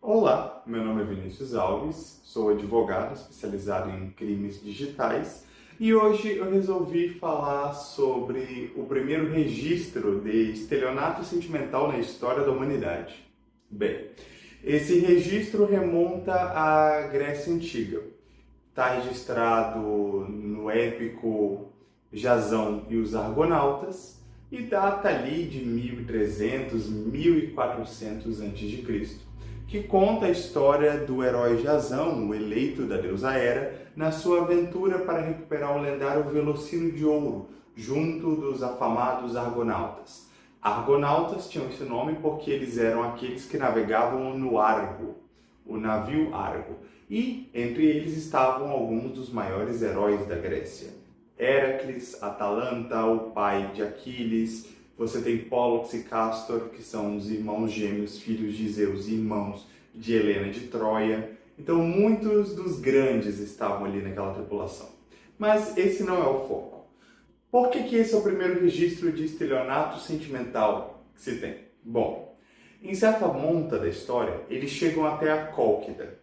Olá, meu nome é Vinícius Alves, sou advogado especializado em crimes digitais e hoje eu resolvi falar sobre o primeiro registro de estelionato sentimental na história da humanidade. Bem, esse registro remonta à Grécia Antiga. Está registrado no épico Jasão e os Argonautas e data ali de 1300, 1400 a.C., que conta a história do herói Jasão, o eleito da deusa Hera, na sua aventura para recuperar o lendário Velocino de Ouro, junto dos afamados Argonautas. Argonautas tinham esse nome porque eles eram aqueles que navegavam no Argo, o navio Argo, e entre eles estavam alguns dos maiores heróis da Grécia. Héracles, Atalanta, o pai de Aquiles. Você tem Póllux e Castor, que são os irmãos gêmeos, filhos de Zeus e irmãos de Helena de Troia. Então, muitos dos grandes estavam ali naquela tripulação. Mas esse não é o foco. Por que esse é o primeiro registro de estelionato sentimental que se tem? Bom, em certa monta da história, eles chegam até a Cólquida,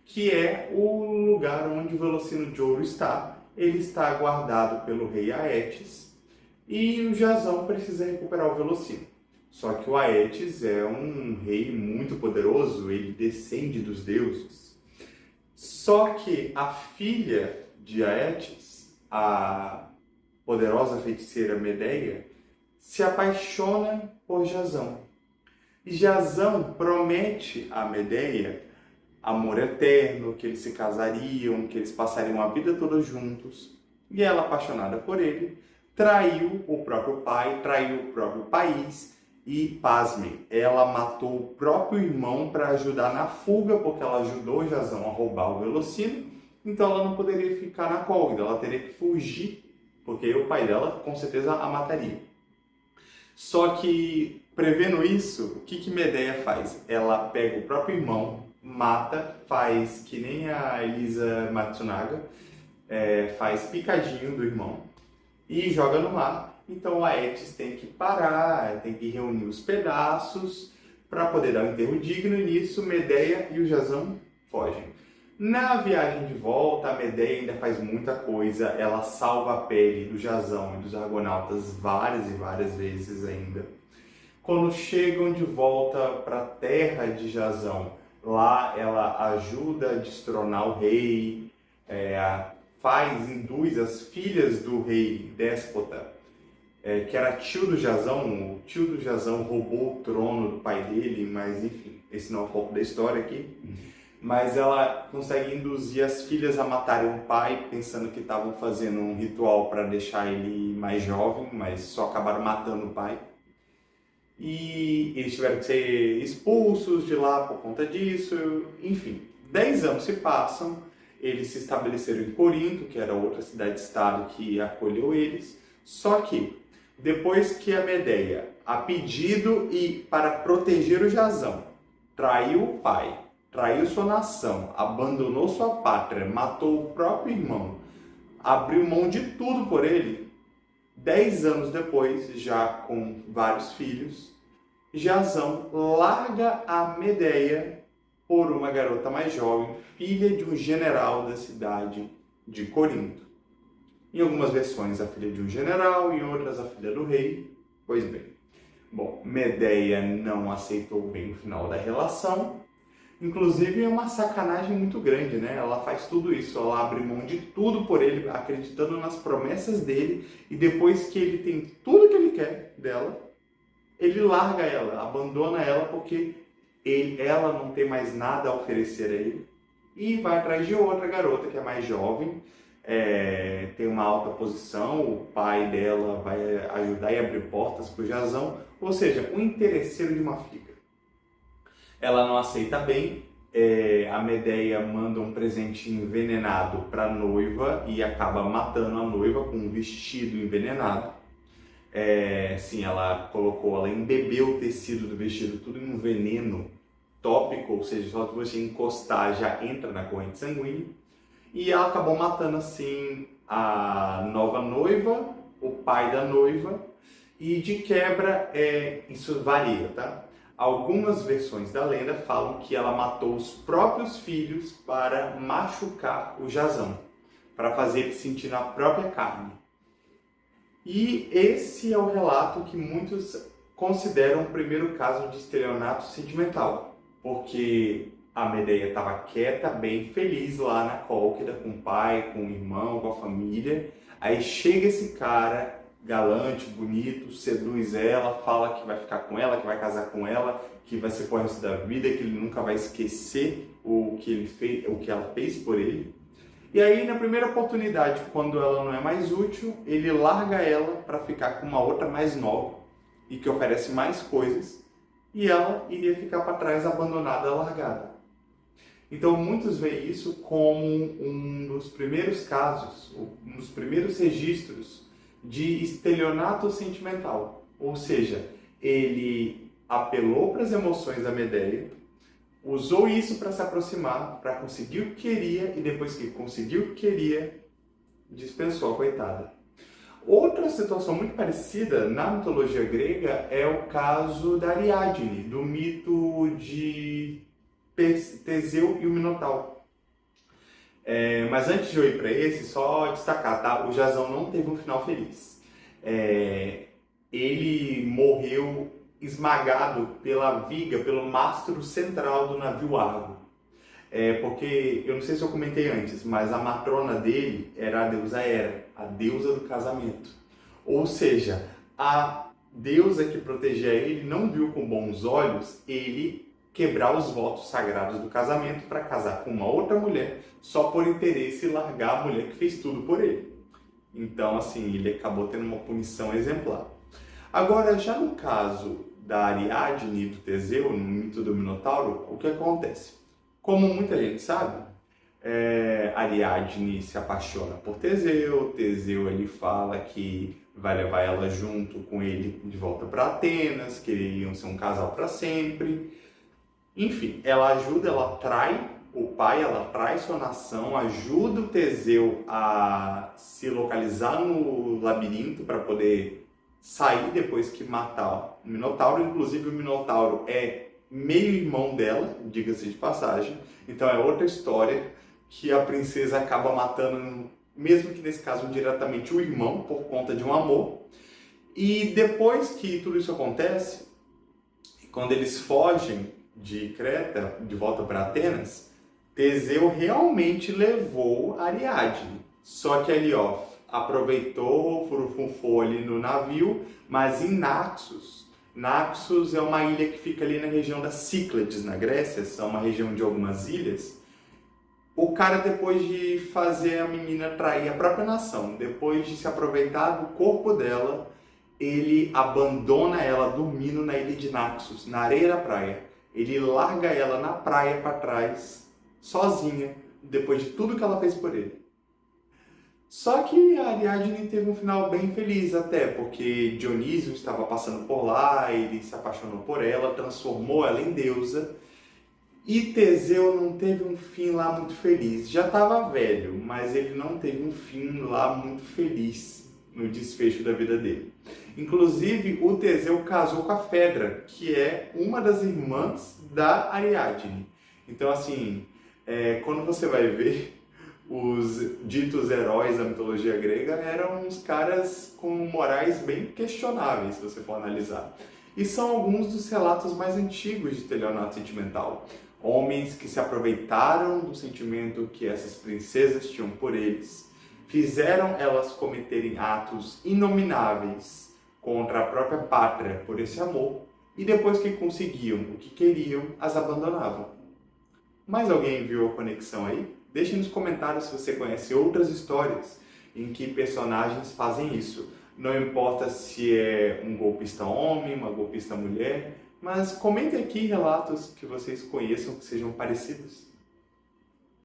que é o lugar onde o Velocino de Ouro está. Ele está guardado pelo rei Aetes, e o Jasão precisa recuperar o Velocino. Só que o Aetes é um rei muito poderoso, ele descende dos deuses. Só que a filha de Aetes, a poderosa feiticeira Medeia, se apaixona por Jasão. E Jasão promete a Medeia amor eterno, que eles se casariam, que eles passariam a vida toda juntos. E ela, apaixonada por ele, traiu o próprio pai, traiu o próprio país e, pasmem, ela matou o próprio irmão para ajudar na fuga, porque ela ajudou Jasão a roubar o Velocino, então ela não poderia ficar na Cólquida, ela teria que fugir, porque o pai dela com certeza a mataria. Só que, prevendo isso, o que Medeia faz? Ela pega o próprio irmão, mata, faz que nem a Elisa Matsunaga, faz picadinho do irmão, e joga no mar. Então a Aetes tem que parar, tem que reunir os pedaços para poder dar um enterro digno, e nisso Medeia e o Jasão fogem. Na viagem de volta, a Medeia ainda faz muita coisa, ela salva a pele do Jasão e dos Argonautas várias e várias vezes ainda. Quando chegam de volta para a terra de Jasão, lá ela ajuda a destronar o rei, induz as filhas do rei déspota, que era tio do Jasão. O tio do Jasão roubou o trono do pai dele, mas enfim, esse não é o foco da história aqui. Mas ela consegue induzir as filhas a matarem o pai, pensando que estavam fazendo um ritual para deixar ele mais jovem, mas só acabaram matando o pai. E eles tiveram que ser expulsos de lá por conta disso. Enfim, 10 anos se passam, eles se estabeleceram em Corinto, que era outra cidade-estado que acolheu eles. Só que, depois que a Medeia, a pedido e para proteger o Jasão, traiu o pai, traiu sua nação, abandonou sua pátria, matou o próprio irmão, abriu mão de tudo por ele, 10 anos depois, já com vários filhos, Jasão larga a Medeia por uma garota mais jovem, filha de um general da cidade de Corinto. Em algumas versões, a filha de um general, em outras, a filha do rei. Pois bem, Medeia não aceitou bem o final da relação. Inclusive, é uma sacanagem muito grande, né? Ela faz tudo isso, ela abre mão de tudo por ele, acreditando nas promessas dele, e depois que ele tem tudo que ele quer dela, ele larga ela, abandona ela, porque ela não tem mais nada a oferecer a ele, e vai atrás de outra garota que é mais jovem, tem uma alta posição, o pai dela vai ajudar e abrir portas para o Jasão, ou seja, um interesseiro de uma figa. Ela não aceita bem, a Medeia manda um presente envenenado para a noiva e acaba matando a noiva com um vestido envenenado. Ela embebeu o tecido do vestido tudo em um veneno tópico, ou seja, só que você encostar já entra na corrente sanguínea. E ela acabou matando assim a nova noiva, o pai da noiva, e de quebra, isso varia, tá? Algumas versões da lenda falam que ela matou os próprios filhos para machucar o Jazão, para fazer ele sentir na própria carne. E esse é o relato que muitos consideram o primeiro caso de estelionato sentimental, porque a Medeia estava quieta, bem feliz lá na Cólquida, com o pai, com o irmão, com a família. Aí chega esse cara, galante, bonito, seduz ela, fala que vai ficar com ela, que vai casar com ela, que vai ser pro resto da vida, que ele nunca vai esquecer o que ele fez, o que ela fez por ele. E aí, na primeira oportunidade, quando ela não é mais útil, ele larga ela para ficar com uma outra mais nova e que oferece mais coisas, e ela iria ficar para trás, abandonada, largada. Então, muitos veem isso como um dos primeiros casos, um dos primeiros registros de estelionato sentimental. Ou seja, ele apelou para as emoções da Medeia, usou isso para se aproximar, para conseguir o que queria, e depois que conseguiu o que queria, dispensou a coitada. Outra situação muito parecida na mitologia grega é o caso da Ariadne, do mito de Teseu e o Minotauro. Mas antes de eu ir para esse, só destacar, tá? O Jazão não teve um final feliz. Ele morreu esmagado pela viga, pelo mastro central do navio Argo. Porque, eu não sei se eu comentei antes, mas a matrona dele era a deusa Hera, a deusa do casamento. Ou seja, a deusa que protegia ele não viu com bons olhos ele quebrar os votos sagrados do casamento para casar com uma outra mulher só por interesse e largar a mulher que fez tudo por ele. Então, assim, ele acabou tendo uma punição exemplar. Agora, já no caso da Ariadne e do Teseu, no mito do Minotauro, o que acontece? Como muita gente sabe, Ariadne se apaixona por Teseu, Teseu ele fala que vai levar ela junto com ele de volta para Atenas, que iam ser um casal para sempre. Enfim, ela ajuda, ela trai o pai, ela trai sua nação, ajuda o Teseu a se localizar no labirinto para poder sair depois que matar o Minotauro. Inclusive o Minotauro é meio-irmão dela, diga-se de passagem. Então é outra história que a princesa acaba matando, mesmo que nesse caso diretamente o irmão, por conta de um amor. E depois que tudo isso acontece, quando eles fogem de Creta, de volta para Atenas, Teseu realmente levou Ariadne. Só que ali, aproveitou, furunfou ali no navio, mas em Naxos. Naxos é uma ilha que fica ali na região das Cíclades, na Grécia, são uma região de algumas ilhas. O cara, depois de fazer a menina trair a própria nação, depois de se aproveitar do corpo dela, ele abandona ela dormindo na ilha de Naxos, na areia da praia. Ele larga ela na praia para trás, sozinha, depois de tudo que ela fez por ele. Só que a Ariadne teve um final bem feliz até, porque Dionísio estava passando por lá, ele se apaixonou por ela, transformou ela em deusa. E Teseu não teve um fim lá muito feliz. Já estava velho, mas ele não teve um fim lá muito feliz no desfecho da vida dele. Inclusive, o Teseu casou com a Fedra, que é uma das irmãs da Ariadne. Então, assim, quando você vai ver, os ditos heróis da mitologia grega eram uns caras com morais bem questionáveis, se você for analisar. E são alguns dos relatos mais antigos de estelionato sentimental. Homens que se aproveitaram do sentimento que essas princesas tinham por eles, fizeram elas cometerem atos inomináveis contra a própria pátria por esse amor, e depois que conseguiam o que queriam, as abandonavam. Mais alguém viu a conexão aí? Deixe nos comentários se você conhece outras histórias em que personagens fazem isso. Não importa se é um golpista homem, uma golpista mulher, mas comente aqui relatos que vocês conheçam que sejam parecidos.